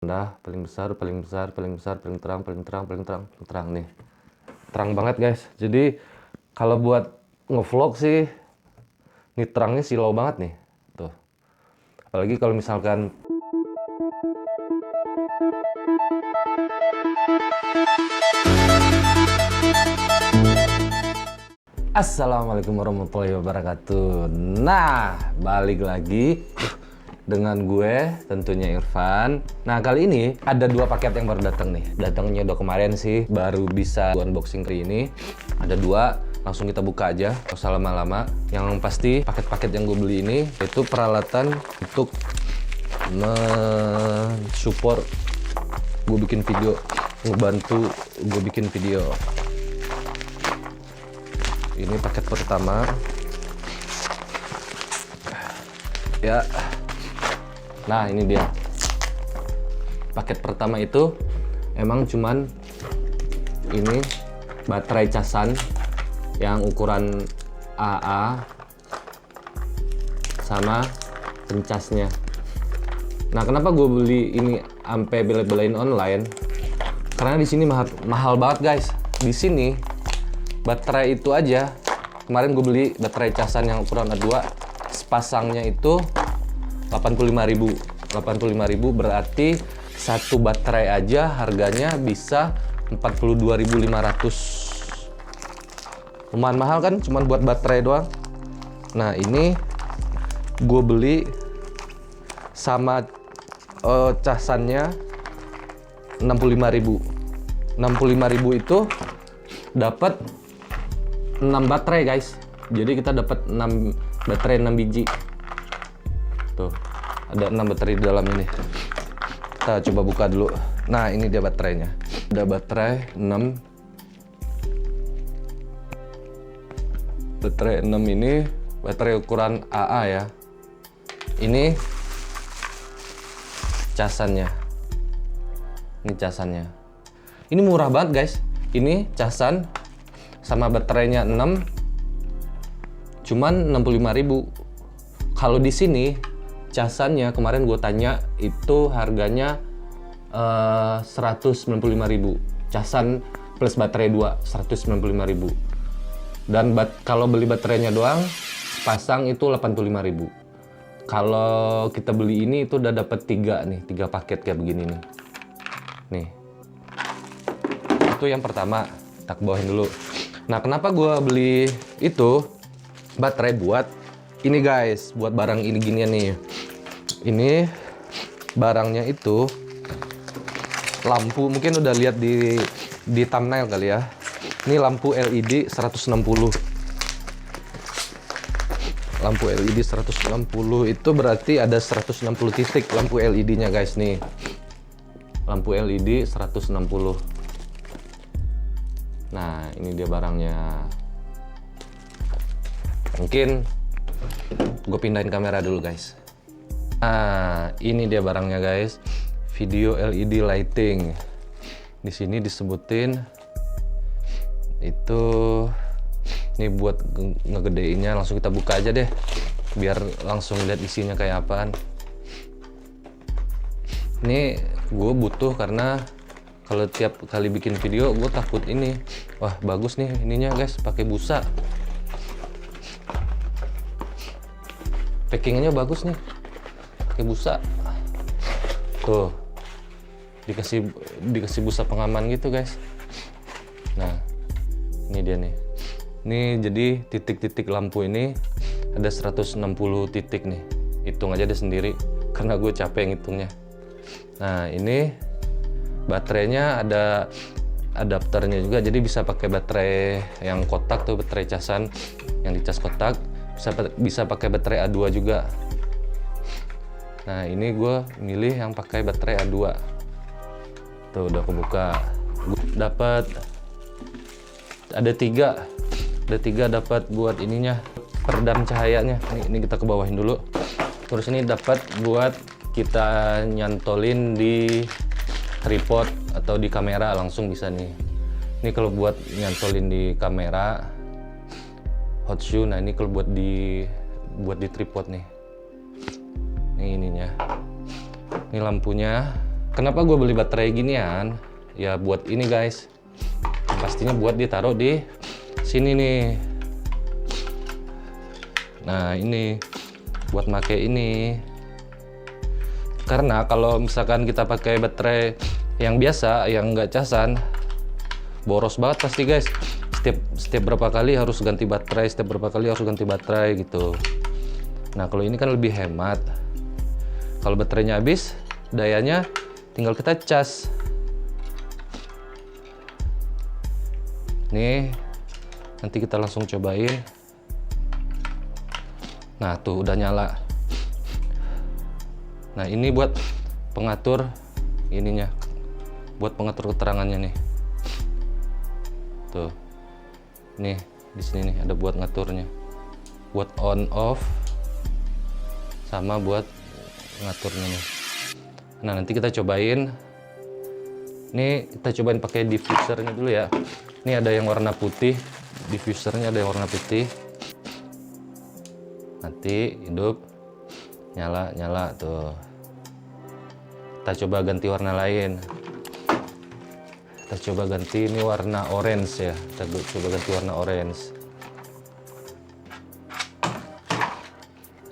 rendah, paling besar, paling besar, paling besar, paling terang, paling terang, paling terang, paling terang nih. Terang banget guys. Jadi kalau buat ngevlog sih ini terangnya silau banget nih. Tuh. Apalagi kalau misalkan Assalamualaikum warahmatullahi wabarakatuh. Nah, balik lagi dengan gue tentunya Irfan. Nah, kali ini ada dua paket yang baru datang nih. Datangnya udah kemarin sih, baru bisa unboxing kali ini. Ada dua, langsung kita buka aja, gak usah lama-lama. Yang pasti paket-paket yang gue beli ini itu peralatan untuk mensupport gue bikin video, ngebantu gue bikin video. Ini paket pertama ya. Nah, ini dia paket pertama. Itu emang cuman ini baterai casan yang ukuran AA sama pencasnya. Nah, kenapa gue beli ini sampai bela-belain online? Karena di sini mahal banget guys. Di sini baterai itu aja, kemarin gue beli baterai casan yang ukuran A2, sepasangnya itu 85.000. 85.000 berarti satu baterai aja harganya bisa 42.500. Lumayan mahal kan, cuman buat baterai doang. Nah, ini gue beli sama casannya 65.000. 65.000 itu dapat 6 baterai guys. Jadi kita dapat 6 baterai, 6 biji. Tuh, ada 6 baterai di dalam ini. Kita coba buka dulu. Nah, ini dia baterainya. Ada baterai 6. Baterai 6 ini baterai ukuran AA ya. Ini casannya. Ini casannya. Ini murah banget guys. Ini casan sama baterainya 6 cuman 65.000. Kalau di sini casannya kemarin gue tanya itu harganya 195.000. Casan plus baterai 2 195.000. Dan kalau beli baterainya doang pasang itu 85.000. Kalau kita beli ini itu udah dapat 3 nih, 3 paket kayak begini nih. Nih. Itu yang pertama, kita bawahin dulu. Nah, kenapa gue beli itu baterai buat ini guys, buat barang ini ginian nih. Ini barangnya itu lampu, mungkin udah lihat di thumbnail kali ya. Ini lampu LED 160. Lampu LED 160 itu berarti ada 160 titik lampu LED-nya guys nih. Lampu LED 160. Nah, ini dia barangnya. Mungkin gue pindahin kamera dulu guys. Nah, ini dia barangnya guys. Video LED lighting. Di sini disebutin itu ini buat ngegedeinnya. Langsung kita buka aja deh, biar langsung lihat isinya kayak apaan. Ini gue butuh karena kalau tiap kali bikin video gue takut ini, wah bagus nih ininya guys, pakai busa. Packingnya bagus nih, pakai busa. Tuh, dikasih busa pengaman gitu guys. Nah, ini dia nih. Ini jadi titik-titik lampu ini ada 160 titik nih. Hitung aja deh sendiri, karena gue capek ngitungnya. Nah, ini baterainya ada adapternya juga, jadi bisa pakai baterai yang kotak tuh, baterai casan yang dicas kotak, bisa pakai baterai A2 juga. Nah, ini gue milih yang pakai baterai A2. Tuh udah kebuka. Dapat ada tiga dapat buat ininya, peredam cahayanya. Ini kita ke bawahin dulu. Terus ini dapat buat kita nyantolin di tripod atau di kamera, langsung bisa nih. Ini kalau buat nyantolin di kamera hot shoe. Nah, ini kalau buat di tripod nih. Ini ininya. Ini lampunya Kenapa gue beli baterai ginian? Ya buat ini guys. Pastinya buat ditaruh di sini nih. Nah ini buat make ini. Karena kalau misalkan kita pakai baterai yang biasa, yang nggak casan, boros banget pasti guys. Setiap berapa kali harus ganti baterai, setiap berapa kali harus ganti baterai gitu. Nah kalau ini kan lebih hemat. Kalau baterainya habis, dayanya tinggal kita cas. Nih, nanti kita langsung cobain. Nah tuh udah nyala. Nah ini buat pengatur ininya, buat pengatur keterangannya nih. Tuh, nih di sini nih ada buat ngaturnya, buat on off, sama buat ngaturnya nih. Nah nanti kita cobain. Nih kita cobain pakai diffusernya dulu ya. Ini ada yang warna putih, diffusernya ada yang warna putih. Nanti hidup, nyala tuh. Kita coba ganti warna lain. Kita coba ganti ini warna orange ya. Kita coba ganti warna orange.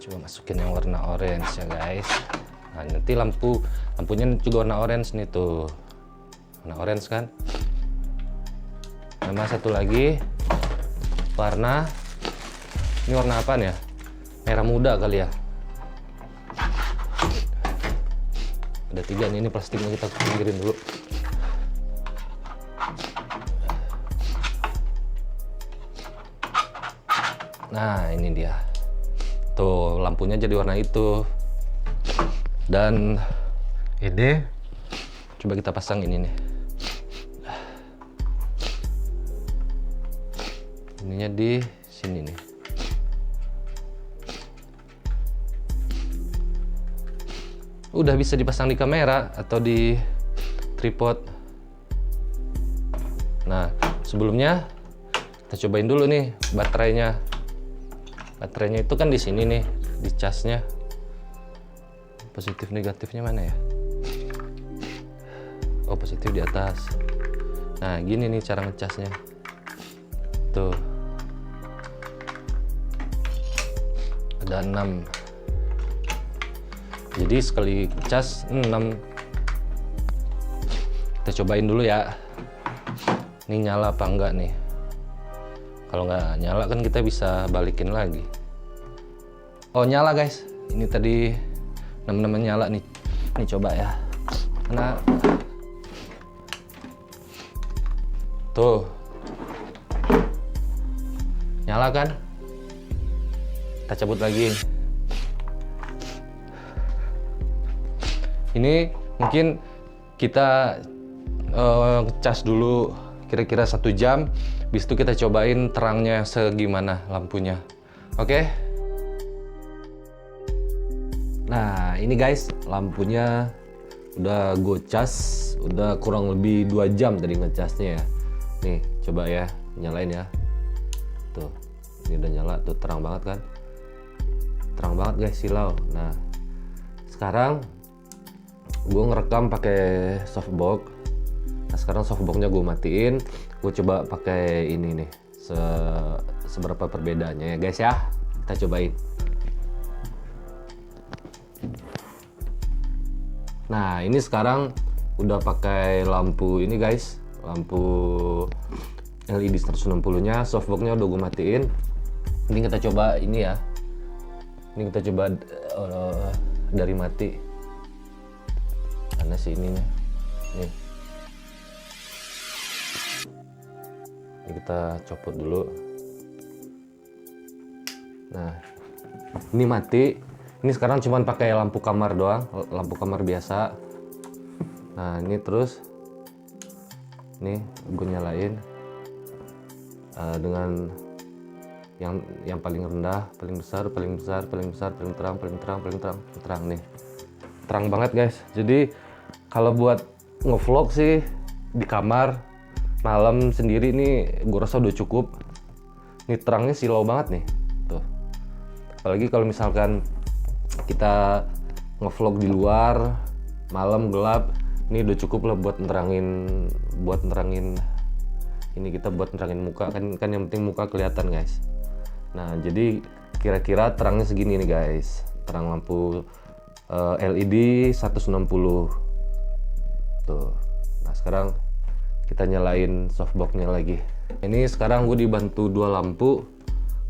Coba masukin yang warna orange ya guys. Nah nanti lampunya juga warna orange nih tuh. Warna orange kan. Sama satu lagi warna, ini warna apa nih ya? Merah muda kali ya. Ada 3 nih, ini plastiknya kita pinggirin dulu. Nah ini dia. Tuh lampunya jadi warna itu. Dan ini coba kita pasang ini nih. Ininya di sini nih. Udah bisa dipasang di kamera atau di tripod. Nah sebelumnya kita cobain dulu nih baterainya. Baterainya itu kan di sini nih, di casnya. Positif negatifnya mana ya? Oh positif di atas. Nah gini nih cara ngecasnya. Tuh. Ada 6. Jadi sekali cas 6. Kita cobain dulu ya. Ini nyala apa enggak nih? Kalau nggak nyala kan kita bisa balikin lagi. Oh nyala guys. Ini tadi teman-teman nyala nih. Ini coba ya. Karena tuh nyala kan? Kita cabut lagi. Ini mungkin kita cas dulu kira-kira 1 jam. Habis itu kita cobain terangnya segimana lampunya. Oke? Nah ini guys lampunya udah gue cas. Udah kurang lebih 2 jam tadi ngecasnya ya. Nih coba ya, nyalain ya. Tuh ini udah nyala tuh, terang banget kan? Terang banget guys, silau. Nah sekarang gue ngerekam pakai softbox. Nah sekarang softboxnya gue matiin. Gue coba pakai ini nih, seberapa perbedaannya ya guys ya. Kita cobain. Nah ini sekarang udah pakai lampu ini guys, lampu LED 160 nya. Softboxnya udah gue matiin. Ini kita coba ini ya. Ini kita coba dari mati. Mana sih ininya? Nih. Ini kita copot dulu. Nah, ini mati. Ini sekarang cuman pakai lampu kamar doang, lampu kamar biasa. Nah, ini terus nih gue nyalain dengan yang paling rendah, paling besar, paling besar, paling besar, paling terang, paling terang, paling terang, terang nih. Terang banget guys. Jadi kalau buat ngevlog sih di kamar malam sendiri nih gue rasa udah cukup. Ini terangnya silau banget nih. Tuh. Apalagi kalau misalkan kita ngevlog di luar malam gelap, Ini udah cukup lah buat nerangin ini, kita buat nerangin muka kan yang penting muka kelihatan guys. Nah jadi kira-kira terangnya segini nih guys, terang lampu LED 160 tuh. Nah sekarang kita nyalain softbox-nya lagi. Ini sekarang gue dibantu dua lampu,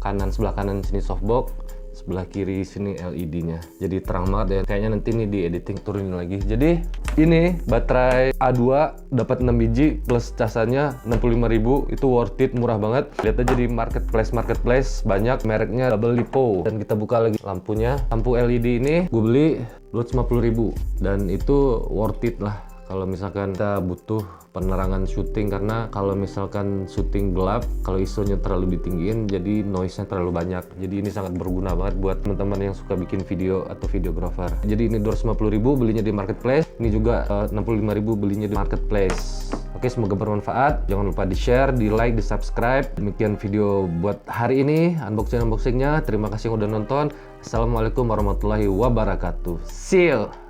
sebelah kanan sini softbox, sebelah kiri sini LED-nya. Jadi terang banget ya. Kayaknya nanti nih di editing turunin lagi. Jadi ini baterai A2 dapat 6 biji plus casannya 65.000, itu worth it, murah banget. Lihat aja di marketplace banyak mereknya double lipo. Dan kita buka lagi lampunya. Lampu LED ini gue beli 250.000 dan itu worth it lah kalau misalkan kita butuh penerangan syuting, karena kalau misalkan syuting gelap, kalau ISO-nya terlalu ditinggiin jadi noise-nya terlalu banyak. Jadi ini sangat berguna banget buat teman-teman yang suka bikin video atau videographer. Jadi ini 250.000 belinya di marketplace, ini juga 65.000 belinya di marketplace. Oke, semoga bermanfaat. Jangan lupa di-share, di-like, di-subscribe. Demikian video buat hari ini, unboxing-unboxingnya. Terima kasih yang udah nonton. Assalamualaikum warahmatullahi wabarakatuh. See you!